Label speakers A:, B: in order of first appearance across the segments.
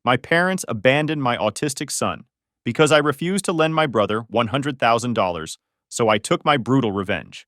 A: My parents abandoned my autistic son because I refused to lend my brother $100,000, so I took my brutal revenge.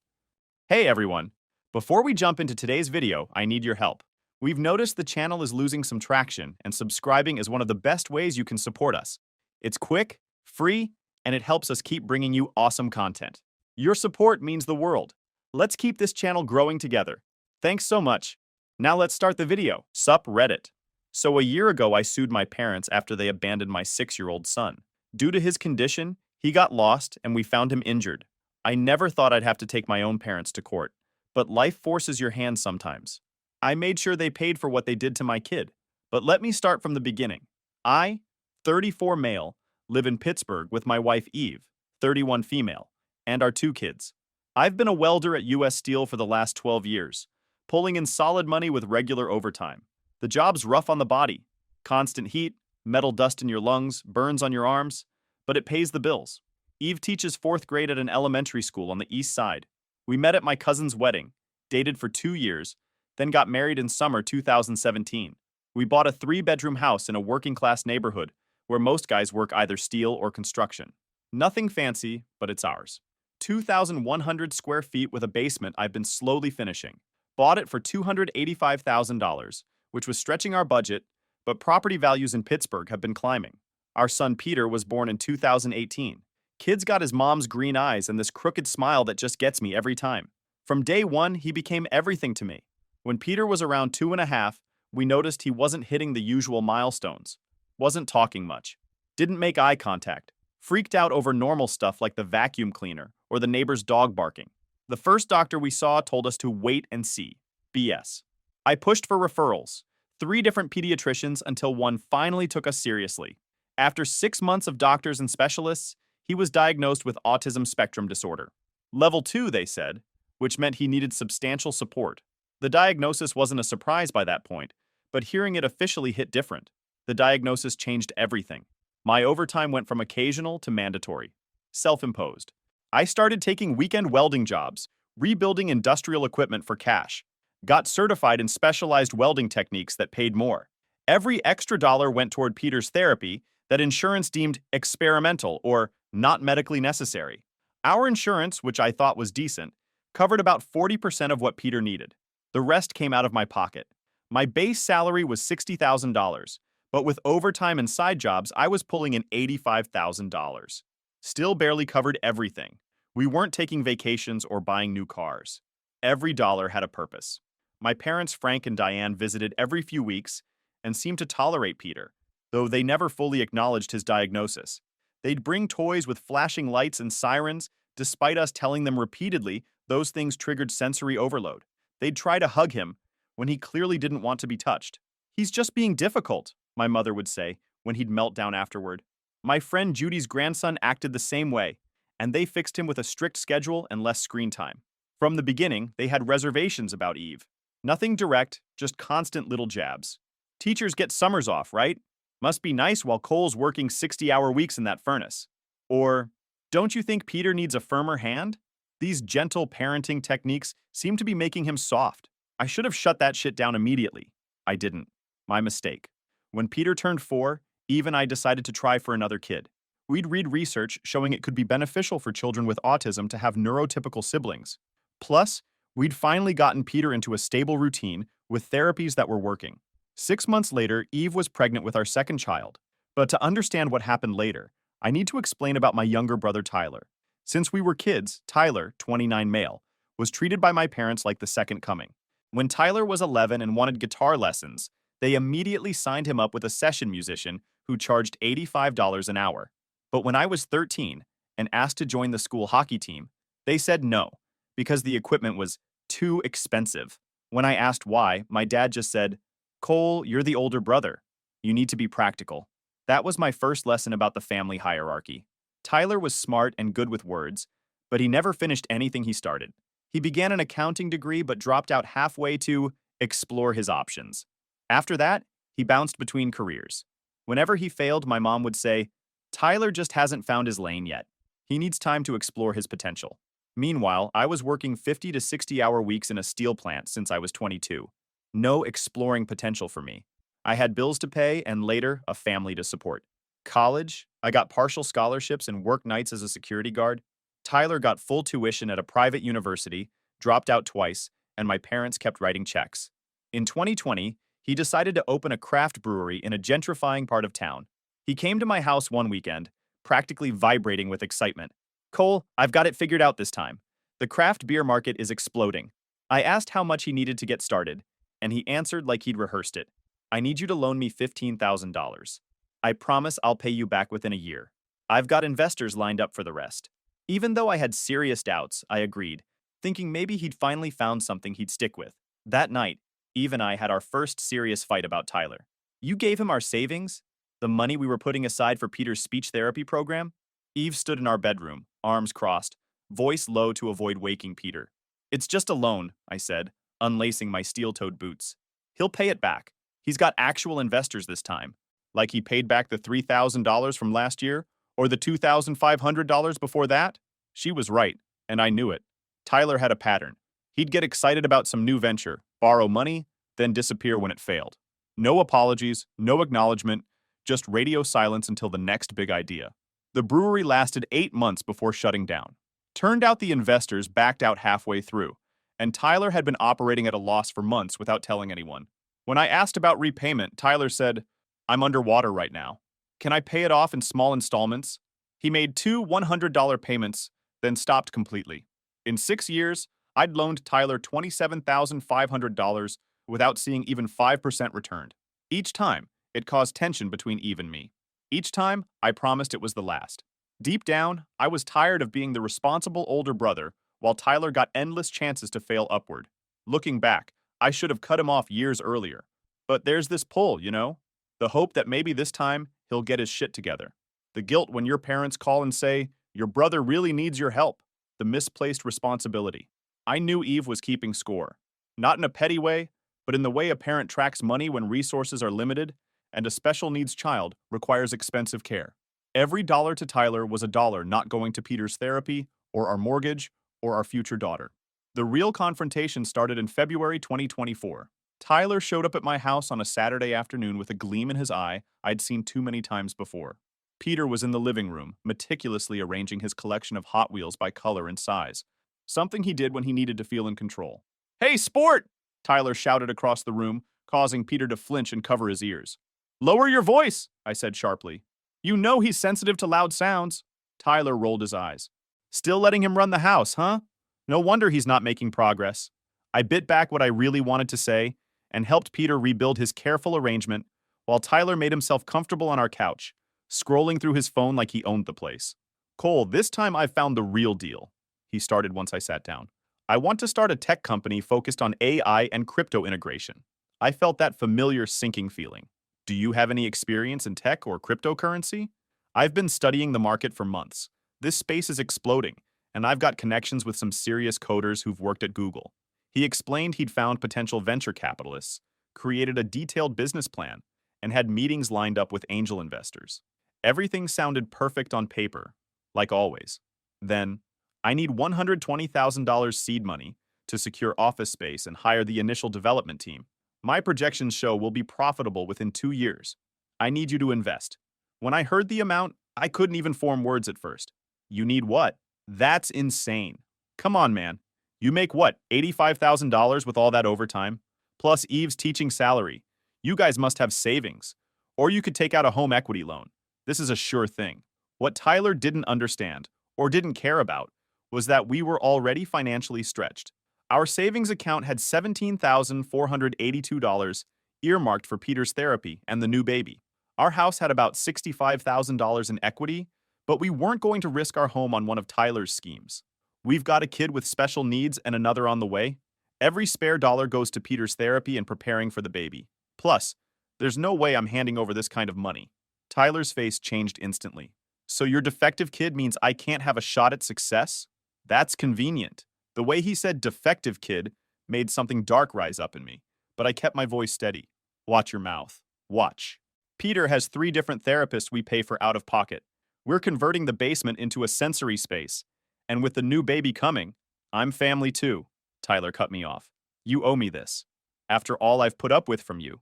A: Hey everyone! Before we jump into today's video, I need your help. We've noticed the channel is losing some traction, and subscribing is one of the best ways you can support us. It's quick, free, and it helps us keep bringing you awesome content. Your support means the world. Let's keep this channel growing together. Thanks so much. Now let's start the video. Sup Reddit. So a year ago I sued my parents after they abandoned my 6-year-old son. Due to his condition, he got lost and we found him injured. I never thought I'd have to take my own parents to court, but life forces your hand sometimes. I made sure they paid for what they did to my kid. But let me start from the beginning. I, 34 male, live in Pittsburgh with my wife Eve, 31 female, and our 2 kids. I've been a welder at US Steel for the last 12 years, pulling in solid money with regular overtime. The job's rough on the body. Constant heat, metal dust in your lungs, burns on your arms, but it pays the bills. Eve teaches 4th grade at an elementary school on the east side. We met at my cousin's wedding, dated for 2 years, then got married in summer 2017. We bought a 3-bedroom house in a working-class neighborhood where most guys work either steel or construction. Nothing fancy, but it's ours. 2,100 square feet with a basement I've been slowly finishing. Bought it for $285,000, which was stretching our budget, but property values in Pittsburgh have been climbing. Our son Peter was born in 2018. Kid's got his mom's green eyes and this crooked smile that just gets me every time. From day one, he became everything to me. When Peter was around 2.5, we noticed he wasn't hitting the usual milestones, wasn't talking much, didn't make eye contact, freaked out over normal stuff like the vacuum cleaner or the neighbor's dog barking. The first doctor we saw told us to wait and see. BS. I pushed for referrals, 3 different pediatricians until one finally took us seriously. After 6 months of doctors and specialists, he was diagnosed with autism spectrum disorder. Level 2, they said, which meant he needed substantial support. The diagnosis wasn't a surprise by that point, but hearing it officially hit different. The diagnosis changed everything. My overtime went from occasional to mandatory. Self-imposed. I started taking weekend welding jobs, rebuilding industrial equipment for cash. Got certified in specialized welding techniques that paid more. Every extra dollar went toward Peter's therapy that insurance deemed experimental or not medically necessary. Our insurance, which I thought was decent, covered about 40% of what Peter needed. The rest came out of my pocket. My base salary was $60,000, but with overtime and side jobs, I was pulling in $85,000. Still barely covered everything. We weren't taking vacations or buying new cars. Every dollar had a purpose. My parents, Frank and Diane, visited every few weeks and seemed to tolerate Peter, though they never fully acknowledged his diagnosis. They'd bring toys with flashing lights and sirens, despite us telling them repeatedly those things triggered sensory overload. They'd try to hug him when he clearly didn't want to be touched. "He's just being difficult," my mother would say when he'd melt down afterward. My friend Judy's grandson acted the same way, and they fixed him with a strict schedule and less screen time. From the beginning, they had reservations about Eve. Nothing direct, just constant little jabs. "Teachers get summers off, right? Must be nice while Cole's working 60-hour weeks in that furnace." Or, "Don't you think Peter needs a firmer hand?" These gentle parenting techniques seem to be making him soft. I should have shut that shit down immediately. I didn't. My mistake. When Peter turned 4, Eve and I decided to try for another kid. We'd read research showing it could be beneficial for children with autism to have neurotypical siblings. Plus, we'd finally gotten Peter into a stable routine with therapies that were working. 6 months later, Eve was pregnant with our second child. But to understand what happened later, I need to explain about my younger brother Tyler. Since we were kids, Tyler, 29 male, was treated by my parents like the second coming. When Tyler was 11 and wanted guitar lessons, they immediately signed him up with a session musician who charged $85 an hour. But when I was 13 and asked to join the school hockey team, they said no, because the equipment was too expensive. When I asked why, my dad just said, "Cole, you're the older brother. You need to be practical." That was my first lesson about the family hierarchy. Tyler was smart and good with words, but he never finished anything he started. He began an accounting degree but dropped out halfway to explore his options. After that, he bounced between careers. Whenever he failed, my mom would say, "Tyler just hasn't found his lane yet. He needs time to explore his potential." Meanwhile, I was working 50 to 60-hour weeks in a steel plant since I was 22. No exploring potential for me. I had bills to pay and later a family to support. College, I got partial scholarships and work nights as a security guard. Tyler got full tuition at a private university, dropped out twice, and my parents kept writing checks. In 2020, he decided to open a craft brewery in a gentrifying part of town. He came to my house one weekend, practically vibrating with excitement. Cole, I've got it figured out this time. The craft beer market is exploding. I asked how much he needed to get started, and he answered like he'd rehearsed it. I need you to loan me $15,000. I promise I'll pay you back within a year. I've got investors lined up for the rest. Even though I had serious doubts, I agreed, thinking maybe he'd finally found something he'd stick with. That night, Eve and I had our first serious fight about Tyler. You gave him our savings? The money we were putting aside for Peter's speech therapy program? Eve stood in our bedroom, arms crossed, voice low to avoid waking Peter. It's just a loan, I said, unlacing my steel-toed boots. He'll pay it back. He's got actual investors this time. Like he paid back the $3,000 from last year, or the $2,500 before that? She was right, and I knew it. Tyler had a pattern. He'd get excited about some new venture, borrow money, then disappear when it failed. No apologies, no acknowledgement, just radio silence until the next big idea. The brewery lasted 8 months before shutting down. Turned out the investors backed out halfway through, and Tyler had been operating at a loss for months without telling anyone. When I asked about repayment, Tyler said, I'm underwater right now. Can I pay it off in small installments? He made 2 $100 payments, then stopped completely. In 6 years, I'd loaned Tyler $27,500 without seeing even 5% returned. Each time, it caused tension between Eve and me. Each time, I promised it was the last. Deep down, I was tired of being the responsible older brother while Tyler got endless chances to fail upward. Looking back, I should have cut him off years earlier. But there's this pull, you know? The hope that maybe this time he'll get his shit together. The guilt when your parents call and say, your brother really needs your help. The misplaced responsibility. I knew Eve was keeping score. Not in a petty way, but in the way a parent tracks money when resources are limited and a special needs child requires expensive care. Every dollar to Tyler was a dollar not going to Peter's therapy, or our mortgage, or our future daughter. The real confrontation started in February 2024. Tyler showed up at my house on a Saturday afternoon with a gleam in his eye I'd seen too many times before. Peter was in the living room, meticulously arranging his collection of Hot Wheels by color and size, something he did when he needed to feel in control. Hey, sport! Tyler shouted across the room, causing Peter to flinch and cover his ears. Lower your voice, I said sharply. You know he's sensitive to loud sounds. Tyler rolled his eyes. Still letting him run the house, huh? No wonder he's not making progress. I bit back what I really wanted to say and helped Peter rebuild his careful arrangement while Tyler made himself comfortable on our couch, scrolling through his phone like he owned the place. Cole, this time I've found the real deal, he started once I sat down. I want to start a tech company focused on AI and crypto integration. I felt that familiar sinking feeling. Do you have any experience in tech or cryptocurrency? I've been studying the market for months. This space is exploding, and I've got connections with some serious coders who've worked at Google. He explained he'd found potential venture capitalists, created a detailed business plan, and had meetings lined up with angel investors. Everything sounded perfect on paper, like always. Then, I need $120,000 seed money to secure office space and hire the initial development team. My projections show we'll be profitable within 2 years. I need you to invest. When I heard the amount, I couldn't even form words at first. You need what? That's insane. Come on, man. You make what, $85,000 with all that overtime? Plus Eve's teaching salary. You guys must have savings. Or you could take out a home equity loan. This is a sure thing. What Tyler didn't understand, or didn't care about, was that we were already financially stretched. Our savings account had $17,482 earmarked for Peter's therapy and the new baby. Our house had about $65,000 in equity, but we weren't going to risk our home on one of Tyler's schemes. We've got a kid with special needs and another on the way. Every spare dollar goes to Peter's therapy and preparing for the baby. Plus, there's no way I'm handing over this kind of money. Tyler's face changed instantly. So your defective kid means I can't have a shot at success? That's convenient. The way he said defective kid made something dark rise up in me, but I kept my voice steady. Watch your mouth. Watch. Peter has 3 different therapists we pay for out of pocket. We're converting the basement into a sensory space. And with the new baby coming, I'm family too. Tyler cut me off. You owe me this. After all I've put up with from you.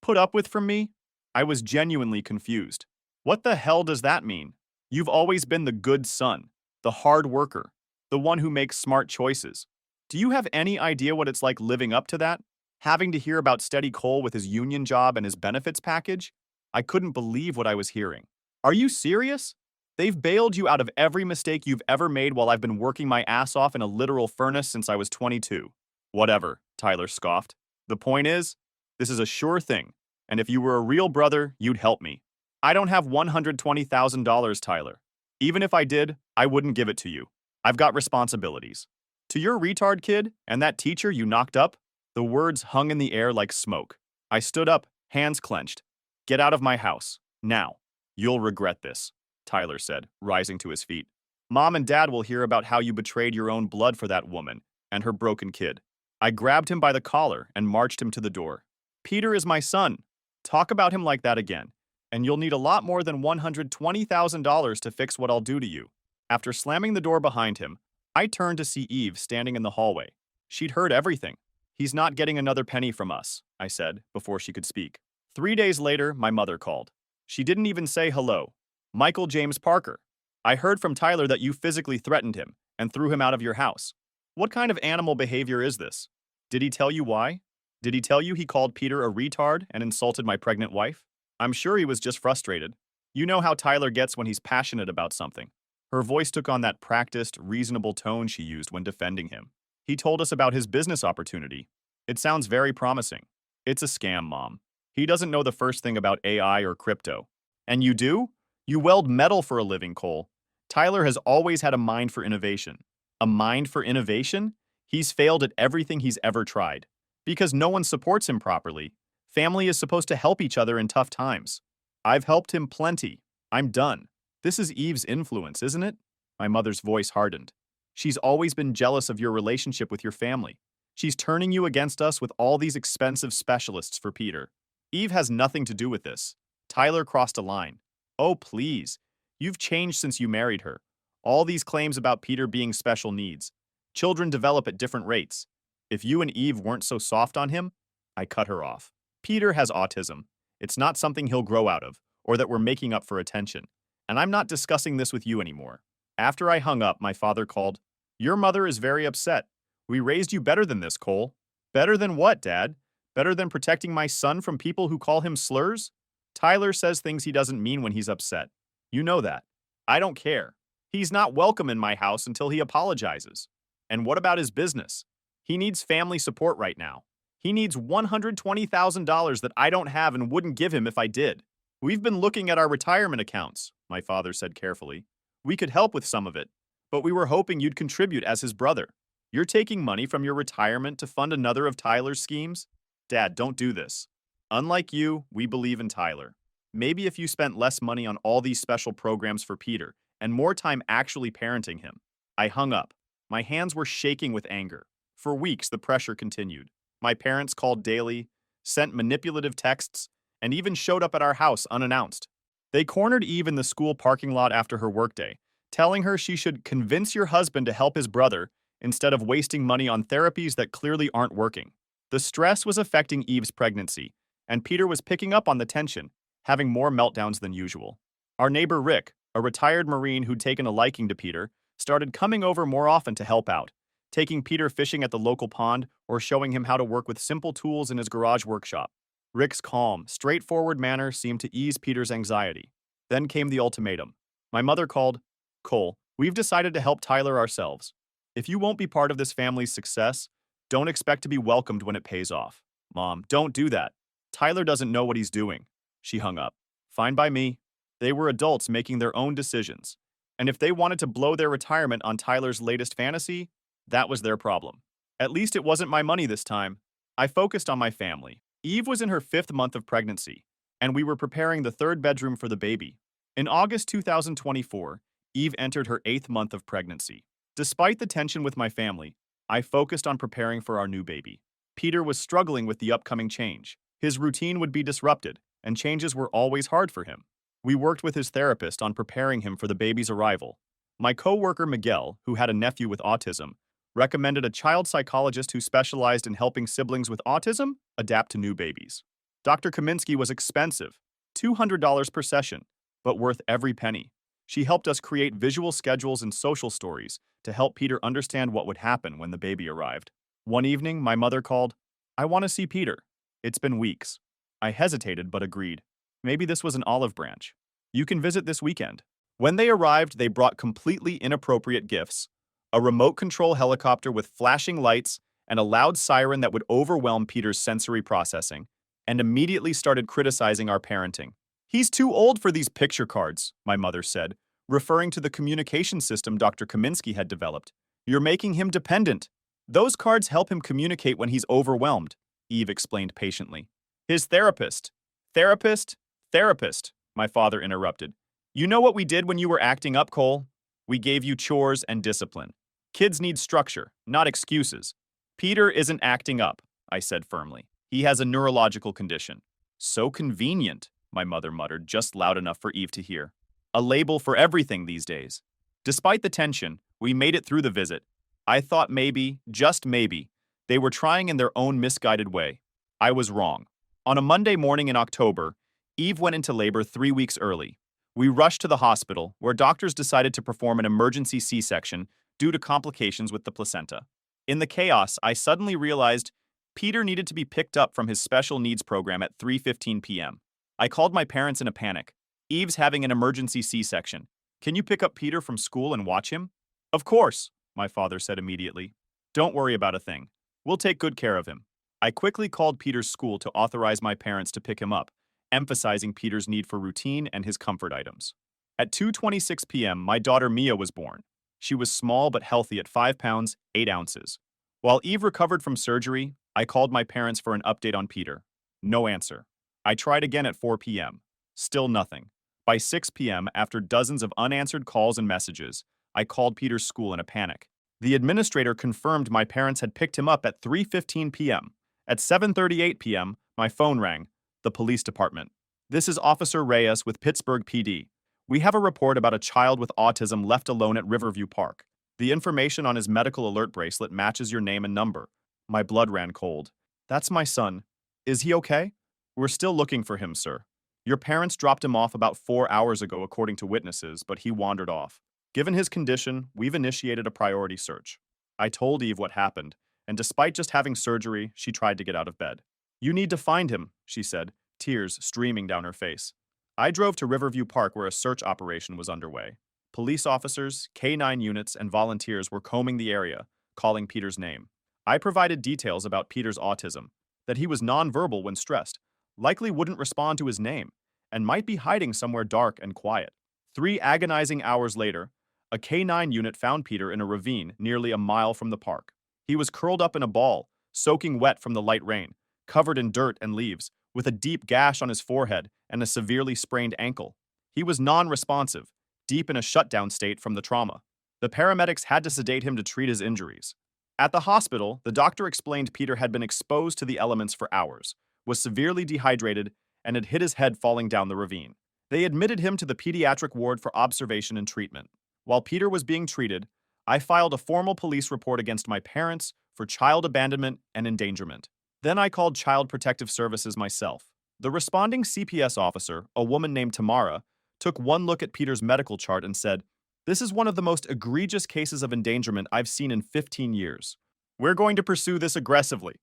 A: Put up with from me? I was genuinely confused. What the hell does that mean? You've always been the good son, the hard worker, the one who makes smart choices. Do you have any idea what it's like living up to that? Having to hear about Steady Cole with his union job and his benefits package? I couldn't believe what I was hearing. Are you serious? They've bailed you out of every mistake you've ever made while I've been working my ass off in a literal furnace since I was 22. Whatever, Tyler scoffed. The point is, this is a sure thing, and if you were a real brother, you'd help me. I don't have $120,000, Tyler. Even if I did, I wouldn't give it to you. I've got responsibilities. To your retard kid and that teacher you knocked up, the words hung in the air like smoke. I stood up, hands clenched. Get out of my house, now. You'll regret this, Tyler said, rising to his feet. Mom and Dad will hear about how you betrayed your own blood for that woman and her broken kid. I grabbed him by the collar and marched him to the door. Peter is my son. Talk about him like that again, and you'll need a lot more than $120,000 to fix what I'll do to you. After slamming the door behind him, I turned to see Eve standing in the hallway. She'd heard everything. He's not getting another penny from us, I said, before she could speak. 3 days later, my mother called. She didn't even say hello. Michael James Parker. I heard from Tyler that you physically threatened him and threw him out of your house. What kind of animal behavior is this? Did he tell you why? Did he tell you he called Peter a retard and insulted my pregnant wife? I'm sure he was just frustrated. You know how Tyler gets when he's passionate about something. Her voice took on that practiced, reasonable tone she used when defending him. He told us about his business opportunity. It sounds very promising. It's a scam, Mom. He doesn't know the first thing about AI or crypto. And you do? You weld metal for a living, Cole. Tyler has always had a mind for innovation. A mind for innovation? He's failed at everything he's ever tried. Because no one supports him properly. Family is supposed to help each other in tough times. I've helped him plenty. I'm done. This is Eve's influence, isn't it? My mother's voice hardened. She's always been jealous of your relationship with your family. She's turning you against us with all these expensive specialists for Peter. Eve has nothing to do with this. Tyler crossed a line. Oh, please. You've changed since you married her. All these claims about Peter being special needs. Children develop at different rates. If you and Eve weren't so soft on him, I cut her off. Peter has autism. It's not something he'll grow out of, or that we're making up for attention. And I'm not discussing this with you anymore. After I hung up, my father called. Your mother is very upset. We raised you better than this, Cole. Better than what, Dad? Better than protecting my son from people who call him slurs? Tyler says things he doesn't mean when he's upset. You know that. I don't care. He's not welcome in my house until he apologizes. And what about his business? He needs family support right now. He needs $120,000 that I don't have and wouldn't give him if I did. We've been looking at our retirement accounts, my father said carefully. We could help with some of it, but we were hoping you'd contribute as his brother. You're taking money from your retirement to fund another of Tyler's schemes? Dad, don't do this. Unlike you, we believe in Tyler. Maybe if you spent less money on all these special programs for Peter and more time actually parenting him. I hung up. My hands were shaking with anger. For weeks, the pressure continued. My parents called daily, sent manipulative texts, and even showed up at our house unannounced. They cornered Eve in the school parking lot after her workday, telling her she should convince your husband to help his brother instead of wasting money on therapies that clearly aren't working. The stress was affecting Eve's pregnancy, and Peter was picking up on the tension, having more meltdowns than usual. Our neighbor Rick, a retired Marine who'd taken a liking to Peter, started coming over more often to help out, taking Peter fishing at the local pond or showing him how to work with simple tools in his garage workshop. Rick's calm, straightforward manner seemed to ease Peter's anxiety. Then came the ultimatum. My mother called. Cole, we've decided to help Tyler ourselves. If you won't be part of this family's success, don't expect to be welcomed when it pays off. Mom, don't do that. Tyler doesn't know what he's doing. She hung up. Fine by me. They were adults making their own decisions. And if they wanted to blow their retirement on Tyler's latest fantasy, that was their problem. At least it wasn't my money this time. I focused on my family. Eve was in her 5th month of pregnancy, and we were preparing the 3rd bedroom for the baby. In August 2024, Eve entered her 8th month of pregnancy. Despite the tension with my family, I focused on preparing for our new baby. Peter was struggling with the upcoming change. His routine would be disrupted, and changes were always hard for him. We worked with his therapist on preparing him for the baby's arrival. My coworker Miguel, who had a nephew with autism, recommended a child psychologist who specialized in helping siblings with autism adapt to new babies. Dr. Kaminsky was expensive, $200 per session, but worth every penny. She helped us create visual schedules and social stories to help Peter understand what would happen when the baby arrived. One evening, my mother called, "I want to see Peter." It's been weeks. I hesitated but agreed. Maybe this was an olive branch. You can visit this weekend. When they arrived, they brought completely inappropriate gifts, a remote control helicopter with flashing lights and a loud siren that would overwhelm Peter's sensory processing, and immediately started criticizing our parenting. "He's too old for these picture cards," my mother said, referring to the communication system Dr. Kaminsky had developed. "You're making him dependent." "Those cards help him communicate when he's overwhelmed," Eve explained patiently. "His therapist." "Therapist? Therapist," my father interrupted. "You know what we did when you were acting up, Cole? We gave you chores and discipline. Kids need structure, not excuses." "Peter isn't acting up," I said firmly. "He has a neurological condition." "So convenient," my mother muttered, just loud enough for Eve to hear. "A label for everything these days." Despite the tension, we made it through the visit. I thought maybe, just maybe, they were trying in their own misguided way. I was wrong. On a Monday morning in October, Eve went into labor 3 weeks early. We rushed to the hospital, where doctors decided to perform an emergency C-section due to complications with the placenta. In the chaos, I suddenly realized Peter needed to be picked up from his special needs program at 3:15 p.m. I called my parents in a panic. "Eve's having an emergency C-section. Can you pick up Peter from school and watch him?" "Of course," my father said immediately. "Don't worry about a thing. We'll take good care of him." I quickly called Peter's school to authorize my parents to pick him up, emphasizing Peter's need for routine and his comfort items. At 2:26 p.m., my daughter Mia was born. She was small but healthy at 5 pounds, 8 ounces. While Eve recovered from surgery, I called my parents for an update on Peter. No answer. I tried again at 4 p.m. Still nothing. By 6 p.m., after dozens of unanswered calls and messages, I called Peter's school in a panic. The administrator confirmed my parents had picked him up at 3:15 p.m. At 7:38 p.m., my phone rang. The police department. "This is Officer Reyes with Pittsburgh PD. We have a report about a child with autism left alone at Riverview Park. The information on his medical alert bracelet matches your name and number." My blood ran cold. "That's my son. Is he okay?" "We're still looking for him, sir. Your parents dropped him off about 4 hours ago according to witnesses, but he wandered off. Given his condition, we've initiated a priority search." I told Eve what happened, and despite just having surgery, she tried to get out of bed. "You need to find him," she said, tears streaming down her face. I drove to Riverview Park where a search operation was underway. Police officers, K-9 units, and volunteers were combing the area, calling Peter's name. I provided details about Peter's autism, that he was nonverbal when stressed, likely wouldn't respond to his name, and might be hiding somewhere dark and quiet. 3 agonizing hours later, a K-9 unit found Peter in a ravine nearly a mile from the park. He was curled up in a ball, soaking wet from the light rain, covered in dirt and leaves, with a deep gash on his forehead and a severely sprained ankle. He was non-responsive, deep in a shutdown state from the trauma. The paramedics had to sedate him to treat his injuries. At the hospital, the doctor explained Peter had been exposed to the elements for hours, was severely dehydrated, and had hit his head falling down the ravine. They admitted him to the pediatric ward for observation and treatment. While Peter was being treated, I filed a formal police report against my parents for child abandonment and endangerment. Then I called Child Protective Services myself. The responding CPS officer, a woman named Tamara, took one look at Peter's medical chart and said, "This is one of the most egregious cases of endangerment I've seen in 15 years. We're going to pursue this aggressively."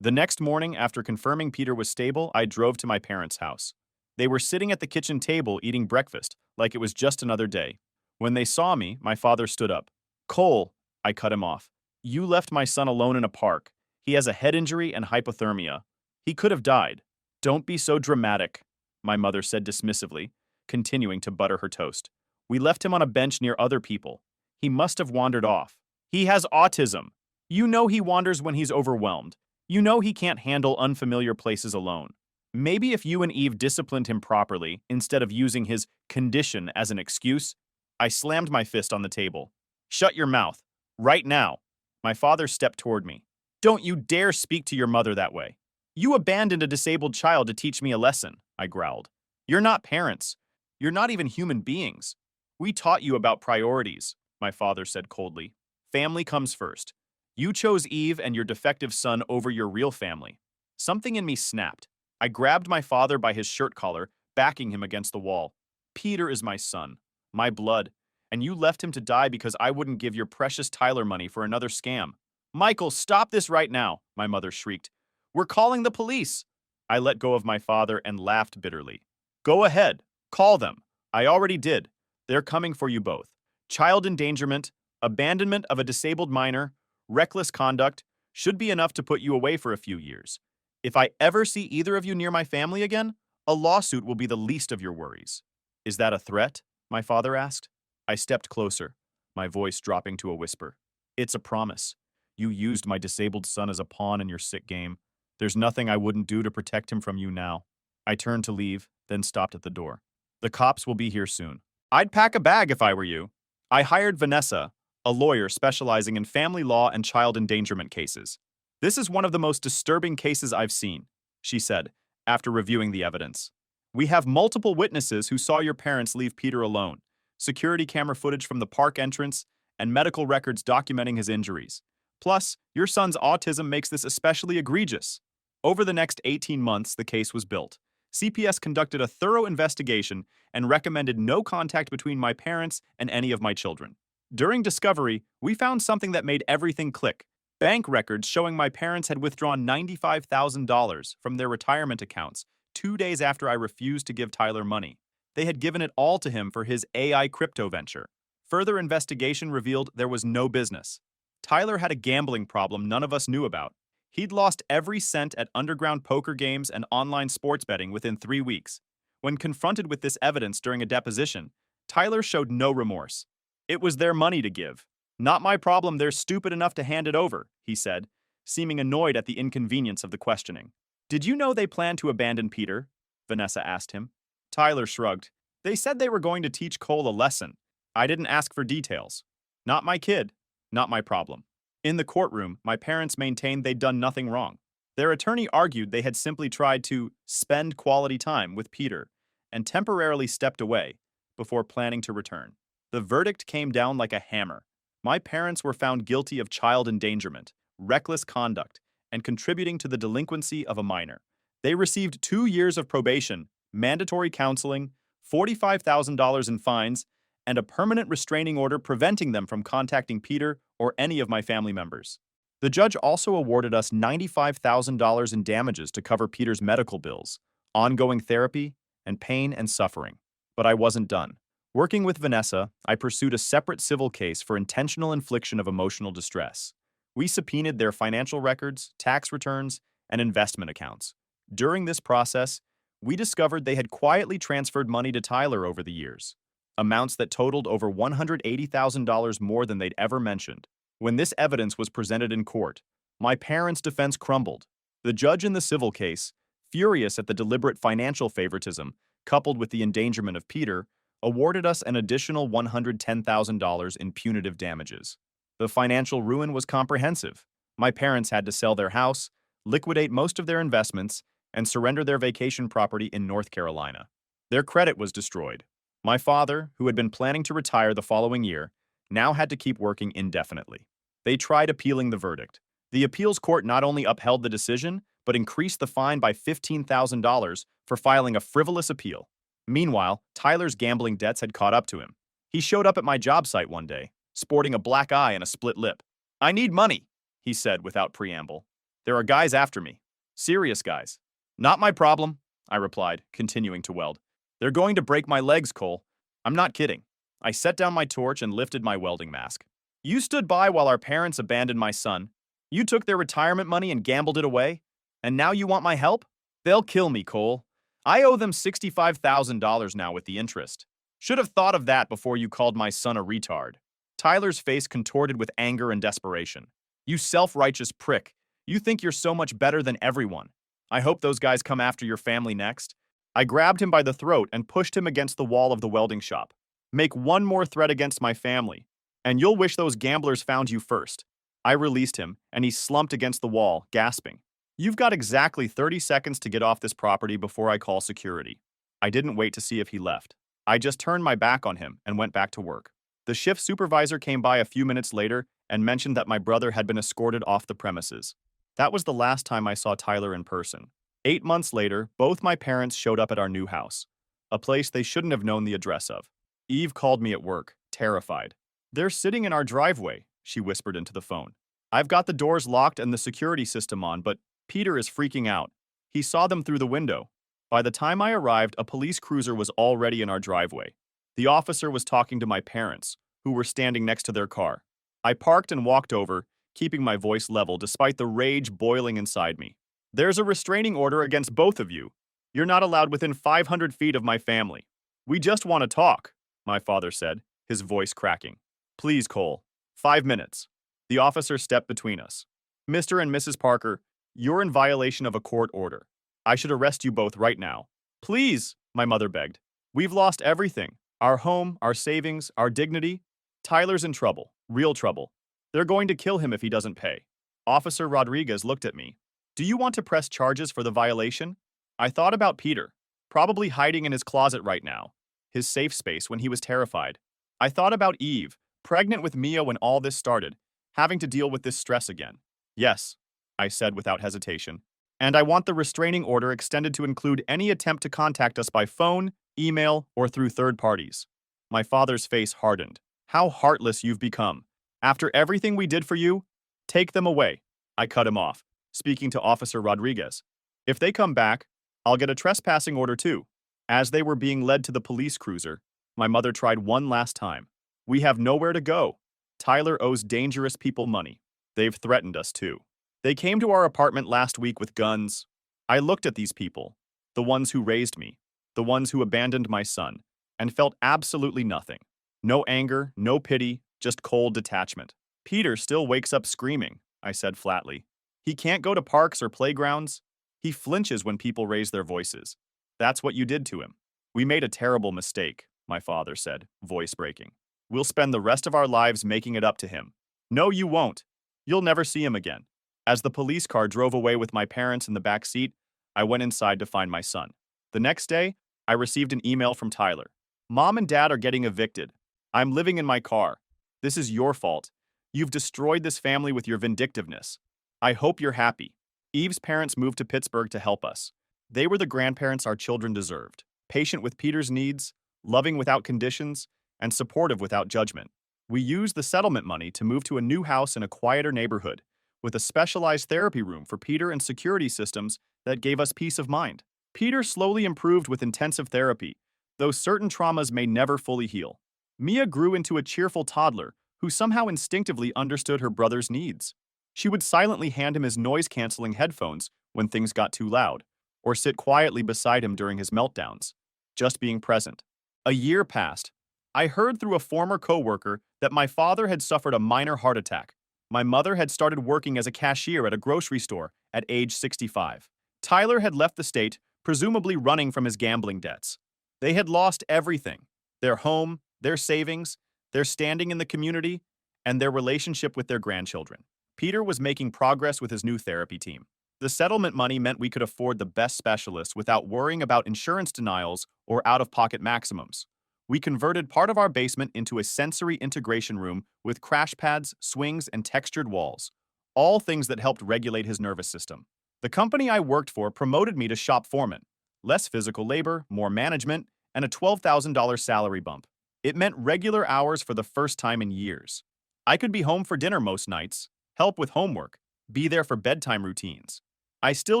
A: The next morning, after confirming Peter was stable, I drove to my parents' house. They were sitting at the kitchen table eating breakfast, like it was just another day. When they saw me, my father stood up. "Cole," I cut him off. "You left my son alone in a park. He has a head injury and hypothermia. He could have died." "Don't be so dramatic," my mother said dismissively, continuing to butter her toast. "We left him on a bench near other people. He must have wandered off. He has autism. You know he wanders when he's overwhelmed. You know he can't handle unfamiliar places alone. Maybe if you and Eve disciplined him properly, instead of using his condition as an excuse." I slammed my fist on the table. "Shut your mouth. Right now." My father stepped toward me. "Don't you dare speak to your mother that way. You abandoned a disabled child to teach me a lesson," I growled. "You're not parents. You're not even human beings. We taught you about priorities," my father said coldly. "Family comes first. You chose Eve and your defective son over your real family." Something in me snapped. I grabbed my father by his shirt collar, backing him against the wall. Peter is my son, my blood, and you left him to die because I wouldn't give your precious Tyler money for another scam. Michael, stop this right now, my mother shrieked. We're calling the police. I let go of my father and laughed bitterly. Go ahead, call them. I already did. They're coming for you both. Child endangerment, abandonment of a disabled minor, reckless conduct should be enough to put you away for a few years. If I ever see either of you near my family again, a lawsuit will be the least of your worries. Is that a threat? My father asked. I stepped closer, my voice dropping to a whisper. It's a promise. You used my disabled son as a pawn in your sick game. There's nothing I wouldn't do to protect him from you now. I turned to leave, then stopped at the door. The cops will be here soon. I'd pack a bag if I were you. I hired Vanessa, a lawyer specializing in family law and child endangerment cases. This is one of the most disturbing cases I've seen, she said, after reviewing the evidence. We have multiple witnesses who saw your parents leave Peter alone, security camera footage from the park entrance, and medical records documenting his injuries. Plus, your son's autism makes this especially egregious. Over the next 18 months, the case was built. CPS conducted a thorough investigation and recommended no contact between my parents and any of my children. During discovery, we found something that made everything click. Bank records showing my parents had withdrawn $95,000 from their retirement accounts 2 days after I refused to give Tyler money. They had given it all to him for his AI crypto venture. Further investigation revealed there was no business. Tyler had a gambling problem none of us knew about. He'd lost every cent at underground poker games and online sports betting within 3 weeks. When confronted with this evidence during a deposition, Tyler showed no remorse. It was their money to give. Not my problem they're stupid enough to hand it over, he said, seeming annoyed at the inconvenience of the questioning. Did you know they planned to abandon Peter? Vanessa asked him. Tyler shrugged. They said they were going to teach Cole a lesson. I didn't ask for details. Not my kid. Not my problem. In the courtroom, my parents maintained they'd done nothing wrong. Their attorney argued they had simply tried to spend quality time with Peter and temporarily stepped away before planning to return. The verdict came down like a hammer. My parents were found guilty of child endangerment, reckless conduct, and contributing to the delinquency of a minor. They received 2 years of probation, mandatory counseling, $45,000 in fines, and a permanent restraining order preventing them from contacting Peter or any of my family members. The judge also awarded us $95,000 in damages to cover Peter's medical bills, ongoing therapy, and pain and suffering. But I wasn't done. Working with Vanessa, I pursued a separate civil case for intentional infliction of emotional distress. We subpoenaed their financial records, tax returns, and investment accounts. During this process, we discovered they had quietly transferred money to Tyler over the years, amounts that totaled over $180,000 more than they'd ever mentioned. When this evidence was presented in court, my parents' defense crumbled. The judge in the civil case, furious at the deliberate financial favoritism coupled with the endangerment of Peter, awarded us an additional $110,000 in punitive damages. The financial ruin was comprehensive. My parents had to sell their house, liquidate most of their investments, and surrender their vacation property in North Carolina. Their credit was destroyed. My father, who had been planning to retire the following year, now had to keep working indefinitely. They tried appealing the verdict. The appeals court not only upheld the decision, but increased the fine by $15,000 for filing a frivolous appeal. Meanwhile, Tyler's gambling debts had caught up to him. He showed up at my job site one day, sporting a black eye and a split lip. I need money, he said without preamble. There are guys after me. Serious guys. Not my problem, I replied, continuing to weld. They're going to break my legs, Cole. I'm not kidding. I set down my torch and lifted my welding mask. You stood by while our parents abandoned my son. You took their retirement money and gambled it away. And now you want my help? They'll kill me, Cole. I owe them $65,000 now with the interest. Should have thought of that before you called my son a retard. Tyler's face contorted with anger and desperation. You self-righteous prick. You think you're so much better than everyone. I hope those guys come after your family next. I grabbed him by the throat and pushed him against the wall of the welding shop. Make one more threat against my family, and you'll wish those gamblers found you first. I released him, and he slumped against the wall, gasping. You've got exactly 30 seconds to get off this property before I call security. I didn't wait to see if he left. I just turned my back on him and went back to work. The shift supervisor came by a few minutes later and mentioned that my brother had been escorted off the premises. That was the last time I saw Tyler in person. 8 months later, both my parents showed up at our new house, a place they shouldn't have known the address of. Eve called me at work, terrified. "They're sitting in our driveway," she whispered into the phone. "I've got the doors locked and the security system on, but Peter is freaking out. He saw them through the window." By the time I arrived, a police cruiser was already in our driveway. The officer was talking to my parents, who were standing next to their car. I parked and walked over, keeping my voice level despite the rage boiling inside me. "There's a restraining order against both of you. You're not allowed within 500 feet of my family. We just want to talk," my father said, his voice cracking. "Please, Cole. 5 minutes." The officer stepped between us. "Mr. and Mrs. Parker, you're in violation of a court order. I should arrest you both right now." "Please," my mother begged. "We've lost everything. Our home, our savings, our dignity. Tyler's in trouble, real trouble. They're going to kill him if he doesn't pay." Officer Rodriguez looked at me. "Do you want to press charges for the violation?" I thought about Peter, probably hiding in his closet right now, his safe space when he was terrified. I thought about Eve, pregnant with Mia when all this started, having to deal with this stress again. "Yes," I said without hesitation. "And I want the restraining order extended to include any attempt to contact us by phone, email, or through third parties." My father's face hardened. "How heartless you've become. After everything we did for you, take them away." I cut him off, speaking to Officer Rodriguez. "If they come back, I'll get a trespassing order too." As they were being led to the police cruiser, my mother tried one last time. "We have nowhere to go. Tyler owes dangerous people money. They've threatened us too. They came to our apartment last week with guns." I looked at these people, the ones who raised me, the ones who abandoned my son, and felt absolutely nothing. No anger, no pity, just cold detachment. "Peter still wakes up screaming," I said flatly. "He can't go to parks or playgrounds. He flinches when people raise their voices. That's what you did to him." "We made a terrible mistake," my father said, voice breaking. "We'll spend the rest of our lives making it up to him." "No, you won't. You'll never see him again." As the police car drove away with my parents in the back seat, I went inside to find my son. The next day, I received an email from Tyler. "Mom and Dad are getting evicted. I'm living in my car. This is your fault. You've destroyed this family with your vindictiveness. I hope you're happy." Eve's parents moved to Pittsburgh to help us. They were the grandparents our children deserved, patient with Peter's needs, loving without conditions, and supportive without judgment. We used the settlement money to move to a new house in a quieter neighborhood, with a specialized therapy room for Peter and security systems that gave us peace of mind. Peter slowly improved with intensive therapy, though certain traumas may never fully heal. Mia grew into a cheerful toddler who somehow instinctively understood her brother's needs. She would silently hand him his noise-canceling headphones when things got too loud, or sit quietly beside him during his meltdowns, just being present. A year passed. I heard through a former coworker that my father had suffered a minor heart attack. My mother had started working as a cashier at a grocery store at age 65. Tyler had left the state, presumably running from his gambling debts. They had lost everything: their home, their savings, their standing in the community, and their relationship with their grandchildren. Peter was making progress with his new therapy team. The settlement money meant we could afford the best specialists without worrying about insurance denials or out-of-pocket maximums. We converted part of our basement into a sensory integration room with crash pads, swings, and textured walls, all things that helped regulate his nervous system. The company I worked for promoted me to shop foreman. Less physical labor, more management, and a $12,000 salary bump. It meant regular hours for the first time in years. I could be home for dinner most nights, help with homework, be there for bedtime routines. I still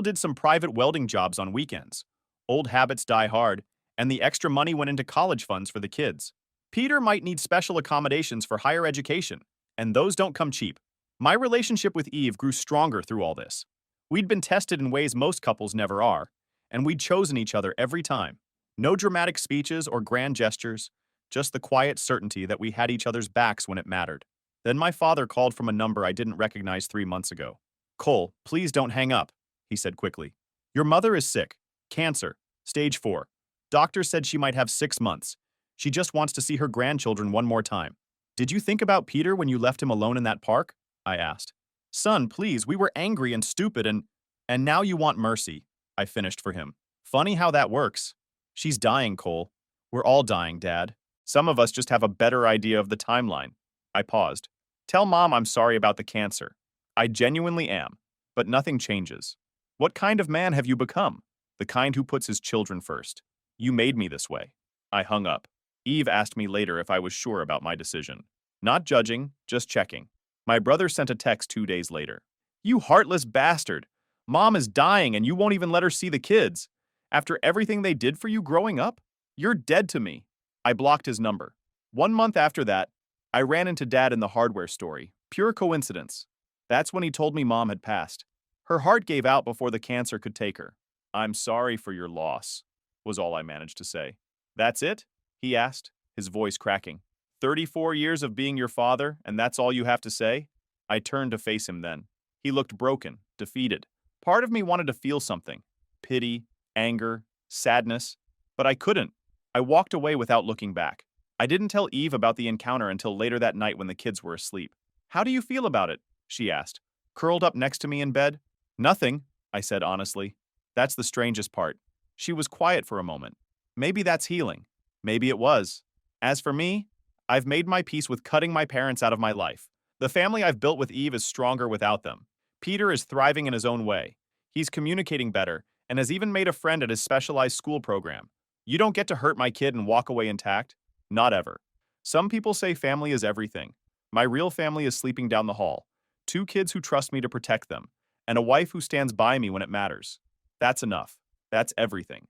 A: did some private welding jobs on weekends. Old habits die hard, and the extra money went into college funds for the kids. Peter might need special accommodations for higher education, and those don't come cheap. My relationship with Eve grew stronger through all this. We'd been tested in ways most couples never are, and we'd chosen each other every time. No dramatic speeches or grand gestures, just the quiet certainty that we had each other's backs when it mattered. Then my father called from a number I didn't recognize 3 months ago. "Cole, please don't hang up," he said quickly. "Your mother is sick. Cancer. Stage 4. Doctor said she might have 6 months. She just wants to see her grandchildren one more time." "Did you think about Peter when you left him alone in that park?" I asked. "Son, please, we were angry and stupid and now you want mercy," I finished for him. "Funny how that works." "She's dying, Cole. We're all dying, Dad. Some of us just have a better idea of the timeline." I paused. "Tell Mom I'm sorry about the cancer. I genuinely am, but nothing changes." What kind of man have you become? The kind who puts his children first. You made me this way. I hung up. Eve asked me later if I was sure about my decision. Not judging, just checking. My brother sent a text 2 days later. You heartless bastard! Mom is dying and you won't even let her see the kids. After everything they did for you growing up? You're dead to me. I blocked his number. 1 month after that, I ran into Dad in the hardware store. Pure coincidence. That's when he told me Mom had passed. Her heart gave out before the cancer could take her. I'm sorry for your loss, was all I managed to say. That's it? He asked, his voice cracking. 34 years of being your father, and that's all you have to say? I turned to face him then. He looked broken, defeated. Part of me wanted to feel something. Pity, anger, sadness. But I couldn't. I walked away without looking back. I didn't tell Eve about the encounter until later that night when the kids were asleep. How do you feel about it? She asked, curled up next to me in bed. Nothing, I said honestly. That's the strangest part. She was quiet for a moment. Maybe that's healing. Maybe it was. As for me, I've made my peace with cutting my parents out of my life. The family I've built with Eve is stronger without them. Peter is thriving in his own way. He's communicating better and has even made a friend at his specialized school program. You don't get to hurt my kid and walk away intact. Not ever. Some people say family is everything. My real family is sleeping down the hall. 2 kids who trust me to protect them, and a wife who stands by me when it matters. That's enough. That's everything.